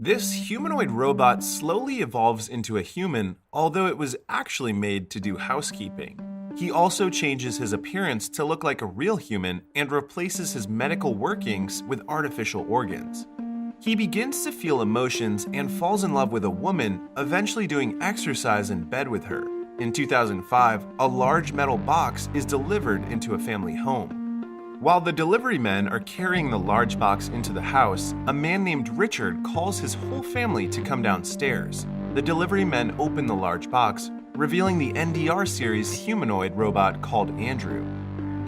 This humanoid robot slowly evolves into a human, although it was actually made to do housekeeping. He also changes his appearance to look like a real human and replaces his medical workings with artificial organs. He begins to feel emotions and falls in love with a woman, eventually doing exercise in bed with her. In 2005, a large metal box is delivered into a family home. While the delivery men are carrying the large box into the house, a man named Richard calls his whole family to come downstairs. The delivery men open the large box, revealing the NDR series humanoid robot called Andrew.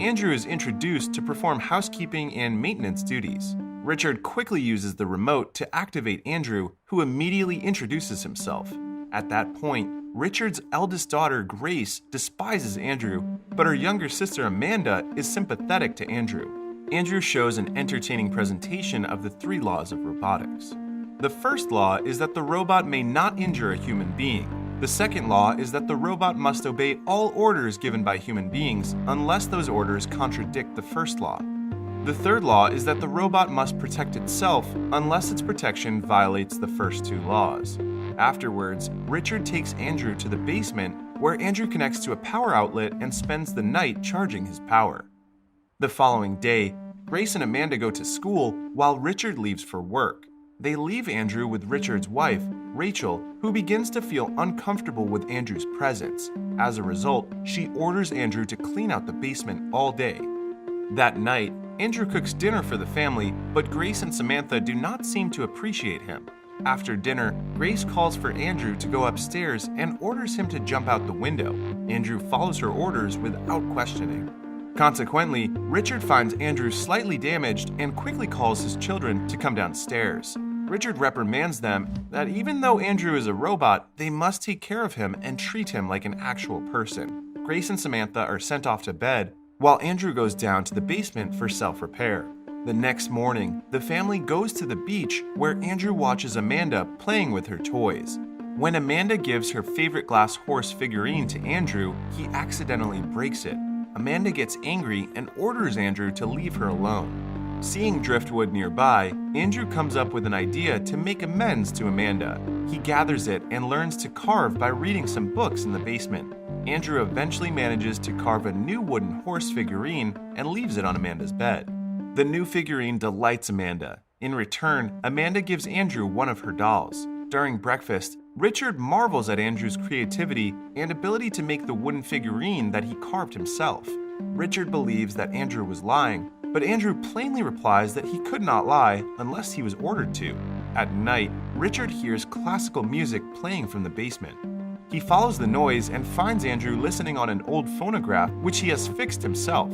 Andrew is introduced to perform housekeeping and maintenance duties. Richard quickly uses the remote to activate Andrew, who immediately introduces himself. At that point, Richard's eldest daughter, Grace, despises Andrew, but her younger sister, Amanda, is sympathetic to Andrew. Andrew shows an entertaining presentation of the 3 laws of robotics. The first law is that the robot may not injure a human being. The second law is that the robot must obey all orders given by human beings unless those orders contradict the first law. The third law is that the robot must protect itself unless its protection violates the first 2 laws. Afterwards, Richard takes Andrew to the basement, where Andrew connects to a power outlet and spends the night charging his power. The following day, Grace and Amanda go to school while Richard leaves for work. They leave Andrew with Richard's wife, Rachel, who begins to feel uncomfortable with Andrew's presence. As a result, she orders Andrew to clean out the basement all day. That night, Andrew cooks dinner for the family, but Grace and Samantha do not seem to appreciate him. After dinner, Grace calls for Andrew to go upstairs and orders him to jump out the window. Andrew follows her orders without questioning. Consequently, Richard finds Andrew slightly damaged and quickly calls his children to come downstairs. Richard reprimands them that even though Andrew is a robot, they must take care of him and treat him like an actual person. Grace and Samantha are sent off to bed, while Andrew goes down to the basement for self-repair. The next morning, the family goes to the beach where Andrew watches Amanda playing with her toys. When Amanda gives her favorite glass horse figurine to Andrew, he accidentally breaks it. Amanda gets angry and orders Andrew to leave her alone. Seeing driftwood nearby, Andrew comes up with an idea to make amends to Amanda. He gathers it and learns to carve by reading some books in the basement. Andrew eventually manages to carve a new wooden horse figurine and leaves it on Amanda's bed. The new figurine delights Amanda. In return, Amanda gives Andrew one of her dolls. During breakfast, Richard marvels at Andrew's creativity and ability to make the wooden figurine that he carved himself. Richard believes that Andrew was lying, but Andrew plainly replies that he could not lie unless he was ordered to. At night, Richard hears classical music playing from the basement. He follows the noise and finds Andrew listening on an old phonograph which he has fixed himself.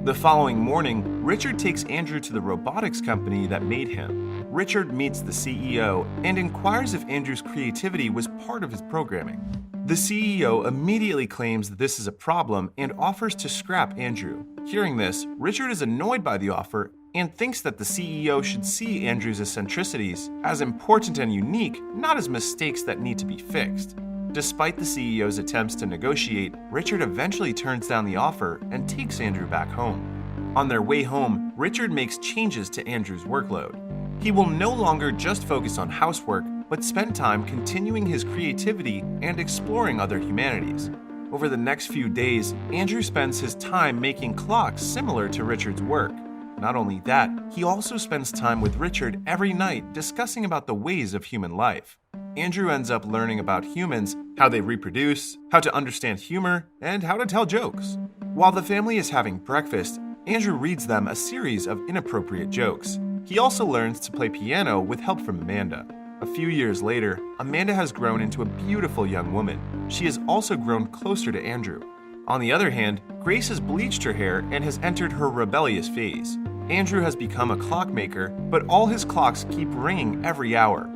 The following morning, Richard takes Andrew to the robotics company that made him. Richard meets the CEO and inquires if Andrew's creativity was part of his programming. The CEO immediately claims that this is a problem and offers to scrap Andrew. Hearing this, Richard is annoyed by the offer and thinks that the CEO should see Andrew's eccentricities as important and unique, not as mistakes that need to be fixed. Despite the CEO's attempts to negotiate, Richard eventually turns down the offer and takes Andrew back home. On their way home, Richard makes changes to Andrew's workload. He will no longer just focus on housework, but spend time continuing his creativity and exploring other humanities. Over the next few days, Andrew spends his time making clocks similar to Richard's work. Not only that, he also spends time with Richard every night discussing about the ways of human life. Andrew ends up learning about humans, how they reproduce, how to understand humor, and how to tell jokes. While the family is having breakfast, Andrew reads them a series of inappropriate jokes. He also learns to play piano with help from Amanda. A few years later, Amanda has grown into a beautiful young woman. She has also grown closer to Andrew. On the other hand, Grace has bleached her hair and has entered her rebellious phase. Andrew has become a clockmaker, but all his clocks keep ringing every hour.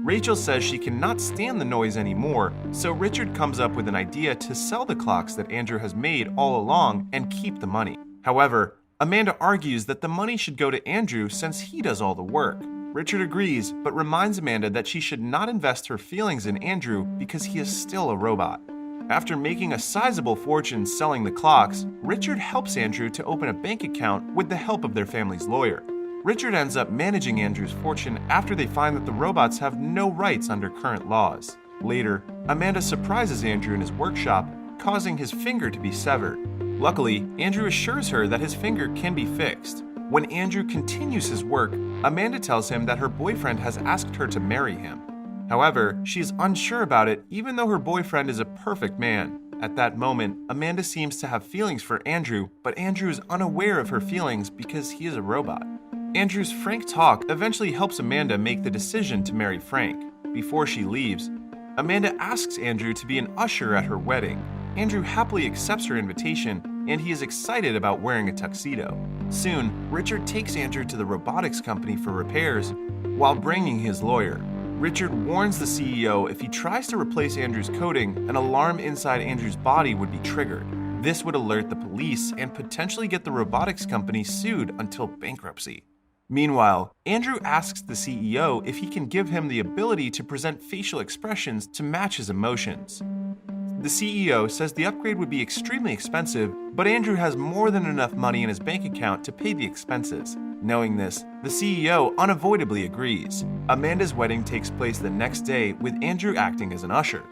Rachel says she cannot stand the noise anymore, so Richard comes up with an idea to sell the clocks that Andrew has made all along and keep the money. However, Amanda argues that the money should go to Andrew since he does all the work. Richard agrees, but reminds Amanda that she should not invest her feelings in Andrew because he is still a robot. After making a sizable fortune selling the clocks, Richard helps Andrew to open a bank account with the help of their family's lawyer. Richard ends up managing Andrew's fortune after they find that the robots have no rights under current laws. Later, Amanda surprises Andrew in his workshop, causing his finger to be severed. Luckily, Andrew assures her that his finger can be fixed. When Andrew continues his work, Amanda tells him that her boyfriend has asked her to marry him. However, she is unsure about it even though her boyfriend is a perfect man. At that moment, Amanda seems to have feelings for Andrew, but Andrew is unaware of her feelings because he is a robot. Andrew's frank talk eventually helps Amanda make the decision to marry Frank. Before she leaves, Amanda asks Andrew to be an usher at her wedding. Andrew happily accepts her invitation, and he is excited about wearing a tuxedo. Soon, Richard takes Andrew to the robotics company for repairs while bringing his lawyer. Richard warns the CEO if he tries to replace Andrew's coding, an alarm inside Andrew's body would be triggered. This would alert the police and potentially get the robotics company sued until bankruptcy. Meanwhile, Andrew asks the CEO if he can give him the ability to present facial expressions to match his emotions. The CEO says the upgrade would be extremely expensive, but Andrew has more than enough money in his bank account to pay the expenses. Knowing this, the CEO unavoidably agrees. Amanda's wedding takes place the next day, with Andrew acting as an usher.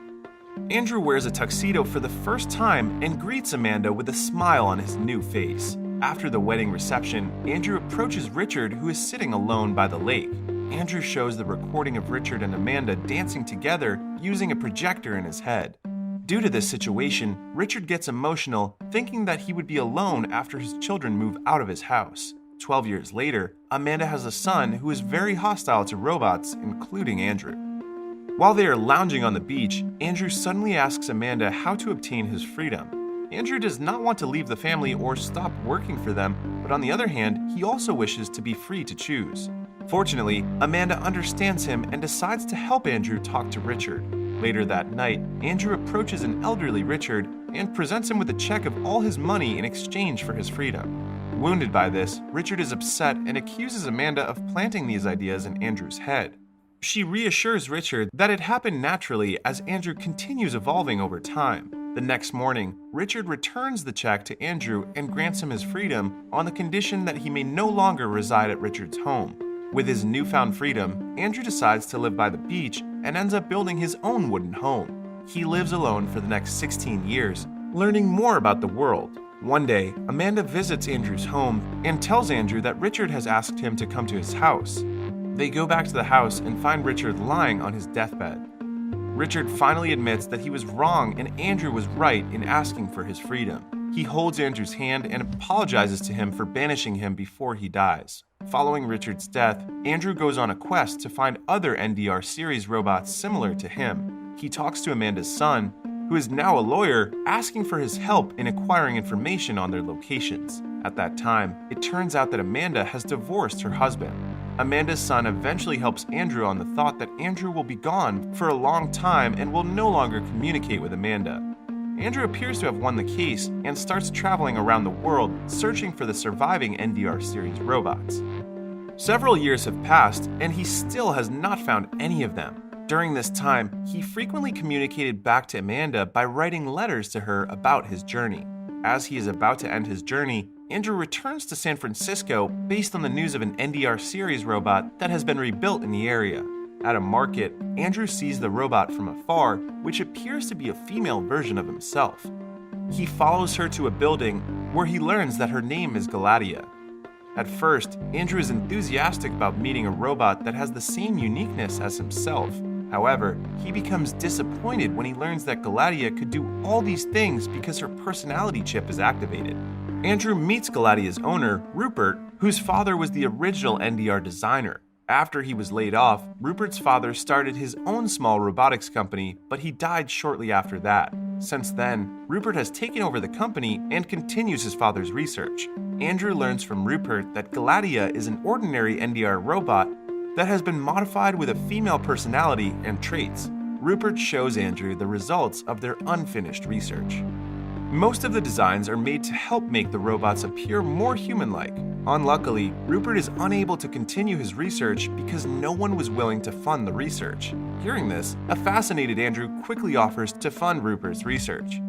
Andrew wears a tuxedo for the first time and greets Amanda with a smile on his new face. After the wedding reception, Andrew approaches Richard, who is sitting alone by the lake. Andrew shows the recording of Richard and Amanda dancing together using a projector in his head. Due to this situation, Richard gets emotional, thinking that he would be alone after his children move out of his house. 12 years later, Amanda has a son who is very hostile to robots, including Andrew. While they are lounging on the beach, Andrew suddenly asks Amanda how to obtain his freedom. Andrew does not want to leave the family or stop working for them, but on the other hand, he also wishes to be free to choose. Fortunately, Amanda understands him and decides to help Andrew talk to Richard. Later that night, Andrew approaches an elderly Richard and presents him with a check of all his money in exchange for his freedom. Wounded by this, Richard is upset and accuses Amanda of planting these ideas in Andrew's head. She reassures Richard that it happened naturally as Andrew continues evolving over time. The next morning, Richard returns the check to Andrew and grants him his freedom on the condition that he may no longer reside at Richard's home. With his newfound freedom, Andrew decides to live by the beach and ends up building his own wooden home. He lives alone for the next 16 years, learning more about the world. One day, Amanda visits Andrew's home and tells Andrew that Richard has asked him to come to his house. They go back to the house and find Richard lying on his deathbed. Richard finally admits that he was wrong and Andrew was right in asking for his freedom. He holds Andrew's hand and apologizes to him for banishing him before he dies. Following Richard's death, Andrew goes on a quest to find other NDR series robots similar to him. He talks to Amanda's son, who is now a lawyer, asking for his help in acquiring information on their locations. At that time, it turns out that Amanda has divorced her husband. Amanda's son eventually helps Andrew on the thought that Andrew will be gone for a long time and will no longer communicate with Amanda. Andrew appears to have won the case and starts traveling around the world searching for the surviving NDR series robots. Several years have passed and he still has not found any of them. During this time, he frequently communicated back to Amanda by writing letters to her about his journey. As he is about to end his journey, Andrew returns to San Francisco based on the news of an NDR series robot that has been rebuilt in the area. At a market, Andrew sees the robot from afar, which appears to be a female version of himself. He follows her to a building where he learns that her name is Galadia. At first, Andrew is enthusiastic about meeting a robot that has the same uniqueness as himself. However, he becomes disappointed when he learns that Galadia could do all these things because her personality chip is activated. Andrew meets Galadia's owner, Rupert, whose father was the original NDR designer. After he was laid off, Rupert's father started his own small robotics company, but he died shortly after that. Since then, Rupert has taken over the company and continues his father's research. Andrew learns from Rupert that Galadia is an ordinary NDR robot that has been modified with a female personality and traits. Rupert shows Andrew the results of their unfinished research. Most of the designs are made to help make the robots appear more human-like. Unluckily, Rupert is unable to continue his research because no one was willing to fund the research. Hearing this, a fascinated Andrew quickly offers to fund Rupert's research.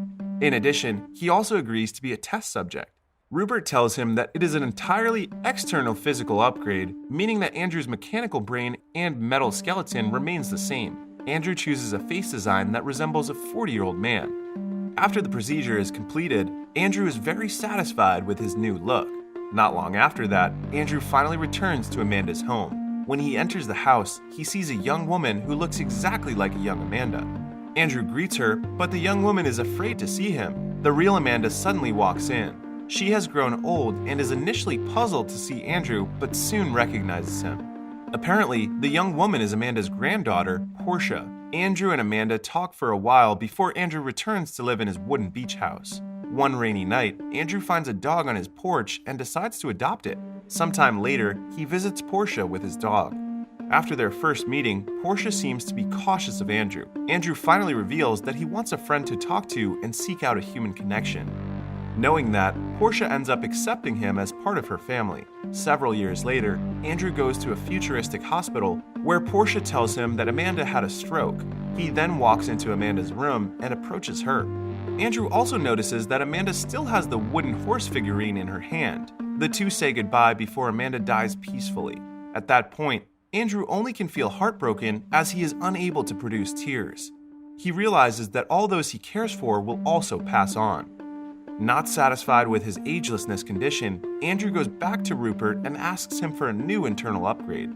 In addition, he also agrees to be a test subject. Rupert tells him that it is an entirely external physical upgrade, meaning that Andrew's mechanical brain and metal skeleton remains the same. Andrew chooses a face design that resembles a 40-year-old man. After the procedure is completed, Andrew is very satisfied with his new look. Not long after that, Andrew finally returns to Amanda's home. When he enters the house, he sees a young woman who looks exactly like a young Amanda. Andrew greets her, but the young woman is afraid to see him. The real Amanda suddenly walks in. She has grown old and is initially puzzled to see Andrew, but soon recognizes him. Apparently, the young woman is Amanda's granddaughter, Portia. Andrew and Amanda talk for a while before Andrew returns to live in his wooden beach house. One rainy night, Andrew finds a dog on his porch and decides to adopt it. Sometime later, he visits Portia with his dog. After their first meeting, Portia seems to be cautious of Andrew. Andrew finally reveals that he wants a friend to talk to and seek out a human connection. Knowing that, Portia ends up accepting him as part of her family. Several years later, Andrew goes to a futuristic hospital where Portia tells him that Amanda had a stroke. He then walks into Amanda's room and approaches her. Andrew also notices that Amanda still has the wooden horse figurine in her hand. The two say goodbye before Amanda dies peacefully. At that point, Andrew only can feel heartbroken as he is unable to produce tears. He realizes that all those he cares for will also pass on. Not satisfied with his agelessness condition, Andrew goes back to Rupert and asks him for a new internal upgrade.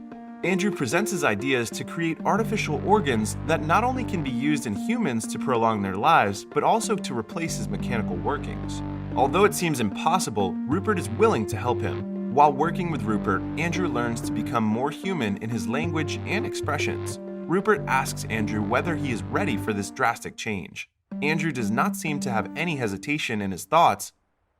Andrew presents his ideas to create artificial organs that not only can be used in humans to prolong their lives, but also to replace his mechanical workings. Although it seems impossible, Rupert is willing to help him. While working with Rupert, Andrew learns to become more human in his language and expressions. Rupert asks Andrew whether he is ready for this drastic change. Andrew does not seem to have any hesitation in his thoughts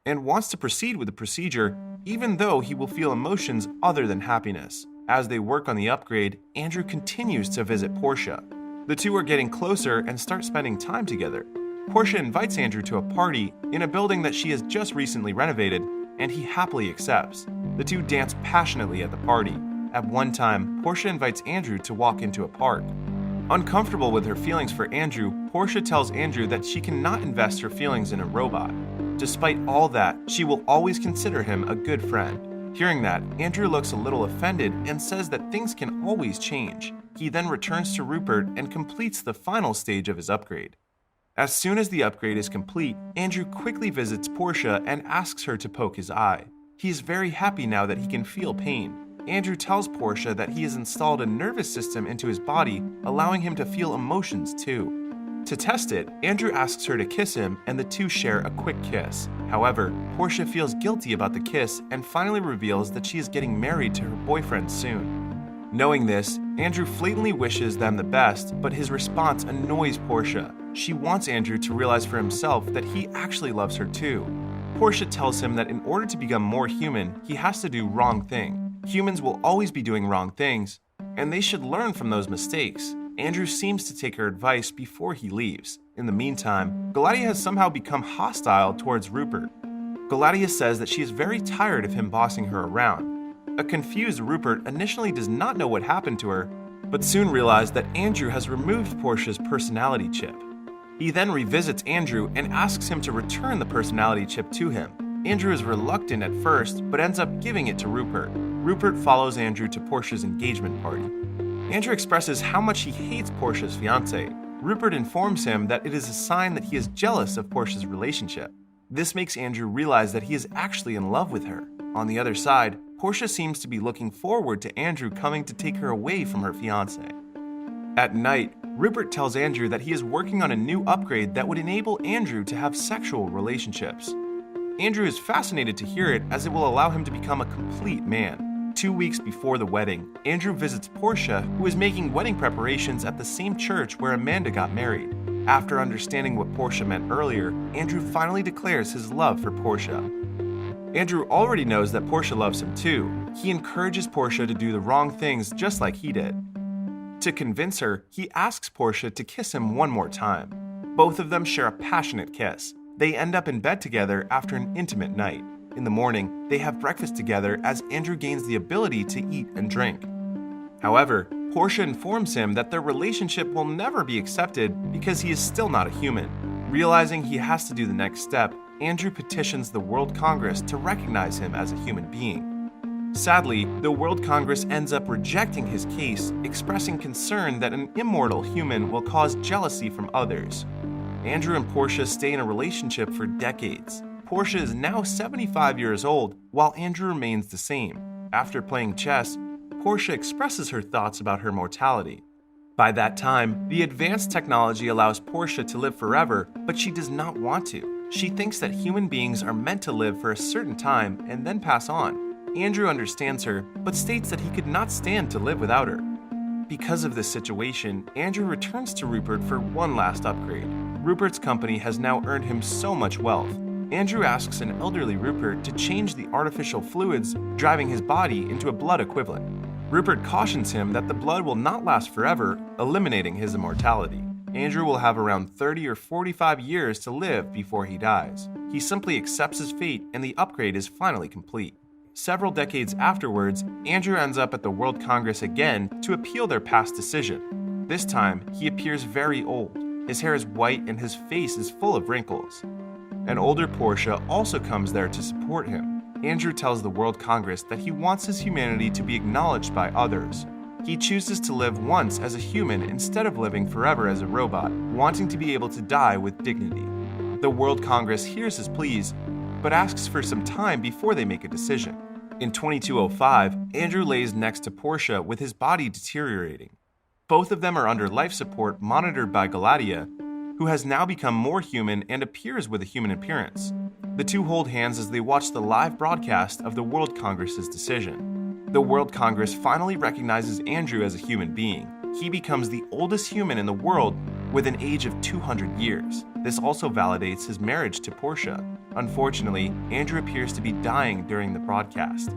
and wants to proceed with the procedure, even though he will feel emotions other than happiness. As they work on the upgrade, Andrew continues to visit Portia. The two are getting closer and start spending time together. Portia invites Andrew to a party in a building that she has just recently renovated, and he happily accepts. The two dance passionately at the party. At one time, Portia invites Andrew to walk into a park. Uncomfortable with her feelings for Andrew, Portia tells Andrew that she cannot invest her feelings in a robot. Despite all that, she will always consider him a good friend. Hearing that, Andrew looks a little offended and says that things can always change. He then returns to Rupert and completes the final stage of his upgrade. As soon as the upgrade is complete, Andrew quickly visits Portia and asks her to poke his eye. He is very happy now that he can feel pain. Andrew tells Portia that he has installed a nervous system into his body, allowing him to feel emotions too. To test it, Andrew asks her to kiss him and the two share a quick kiss. However, Portia feels guilty about the kiss and finally reveals that she is getting married to her boyfriend soon. Knowing this, Andrew flatantly wishes them the best, but his response annoys Portia. She wants Andrew to realize for himself that he actually loves her too. Portia tells him that in order to become more human, he has to do wrong thing. Humans will always be doing wrong things, and they should learn from those mistakes. Andrew seems to take her advice before he leaves. In the meantime, Galatea has somehow become hostile towards Rupert. Galatea says that she is very tired of him bossing her around. A confused Rupert initially does not know what happened to her, but soon realized that Andrew has removed Portia's personality chip. He then revisits Andrew and asks him to return the personality chip to him. Andrew is reluctant at first, but ends up giving it to Rupert. Rupert follows Andrew to Portia's engagement party. Andrew expresses how much he hates Portia's fiancé. Rupert informs him that it is a sign that he is jealous of Portia's relationship. This makes Andrew realize that he is actually in love with her. On the other side, Portia seems to be looking forward to Andrew coming to take her away from her fiancé. At night, Rupert tells Andrew that he is working on a new upgrade that would enable Andrew to have sexual relationships. Andrew is fascinated to hear it as it will allow him to become a complete man. 2 weeks before the wedding, Andrew visits Portia, who is making wedding preparations at the same church where Amanda got married. After understanding what Portia meant earlier, Andrew finally declares his love for Portia. Andrew already knows that Portia loves him too. He encourages Portia to do the wrong things just like he did. To convince her, he asks Portia to kiss him one more time. Both of them share a passionate kiss. They end up in bed together after an intimate night. In the morning, they have breakfast together as Andrew gains the ability to eat and drink. However, Portia informs him that their relationship will never be accepted because he is still not a human. Realizing he has to do the next step, Andrew petitions the World Congress to recognize him as a human being. Sadly, the World Congress ends up rejecting his case, expressing concern that an immortal human will cause jealousy from others. Andrew and Portia stay in a relationship for decades. Portia is now 75 years old, while Andrew remains the same. After playing chess, Portia expresses her thoughts about her mortality. By that time, the advanced technology allows Portia to live forever, but she does not want to. She thinks that human beings are meant to live for a certain time and then pass on. Andrew understands her, but states that he could not stand to live without her. Because of this situation, Andrew returns to Rupert for one last upgrade. Rupert's company has now earned him so much wealth. Andrew asks an elderly Rupert to change the artificial fluids driving his body into a blood equivalent. Rupert cautions him that the blood will not last forever, eliminating his immortality. Andrew will have around 30 or 45 years to live before he dies. He simply accepts his fate and the upgrade is finally complete. Several decades afterwards, Andrew ends up at the World Congress again to appeal their past decision. This time, he appears very old. His hair is white and his face is full of wrinkles. An older Portia also comes there to support him. Andrew tells the World Congress that he wants his humanity to be acknowledged by others. He chooses to live once as a human instead of living forever as a robot, wanting to be able to die with dignity. The World Congress hears his pleas, but asks for some time before they make a decision. In 2205, Andrew lays next to Portia with his body deteriorating. Both of them are under life support monitored by Galatea, who has now become more human and appears with a human appearance. The two hold hands as they watch the live broadcast of the World Congress's decision. The World Congress finally recognizes Andrew as a human being. He becomes the oldest human in the world with an age of 200 years. This also validates his marriage to Portia. Unfortunately, Andrew appears to be dying during the broadcast.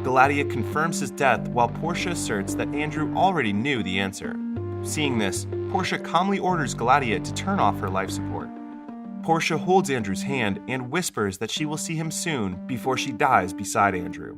Galatea confirms his death while Portia asserts that Andrew already knew the answer. Seeing this, Portia calmly orders Galatea to turn off her life support. Portia holds Andrew's hand and whispers that she will see him soon before she dies beside Andrew.